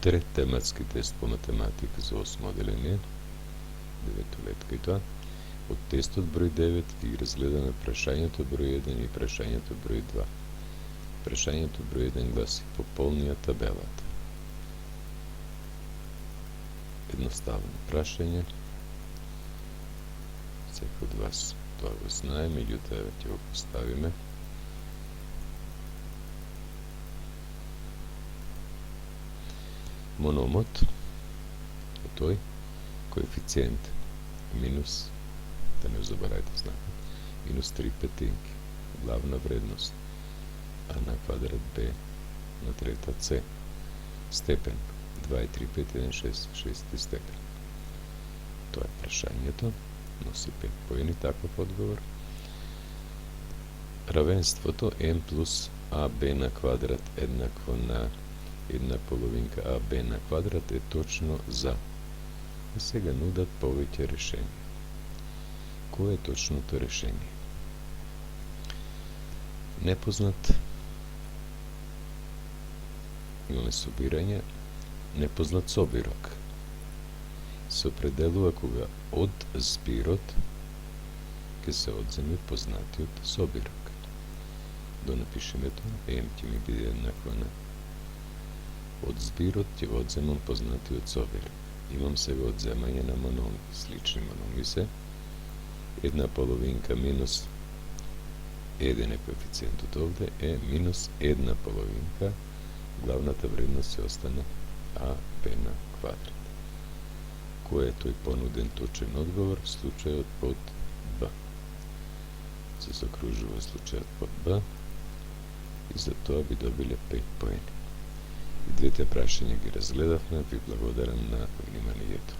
трет тематски тест по математика за 8 оделение, 9-летка и тоа. Од тестот број 9 ги разгледаме прашањето број 1 и прашањето број 2. Прашањето број 1 гласи: пополнија табелата. Едноставно прашање. Секој од вас тоа го знае, меѓутоа ќе го поставиме. Мономот е тој, коефициент минус, да не заборавате знакот, минус 3 петинки, главна вредност а на квадрат b на трета c, степен 2 и 3, 5, 1, 6, 6 степен. Тоа е прашањето, носи 5 поени таков одговор. Равенството m плюс ab на квадрат еднакво на 1/2 ab на квадрат е точно за. И сега нудат повеќе решение. Кое е точното решение? Непознат, имаме собирање, непознат собирок се определува кога од збирот ќе се одземе познатиот собирок. Да напишеме тоа, m ќе ми биде еднакво на од збирот ќе одземам познатиот собирок. Имам сега одземање на мономи, слични мономи се. 1/2 минус 1 е коефициентот овде, е минус 1/2. Главната вредност се остане ab на квадрат. Кој е тој понуден точен одговор? Случајот под Б. Се закружува случајот под Б и за тоа би добиле 5 поени. И двете прашања ги разгледавме, ви благодарам на вниманието.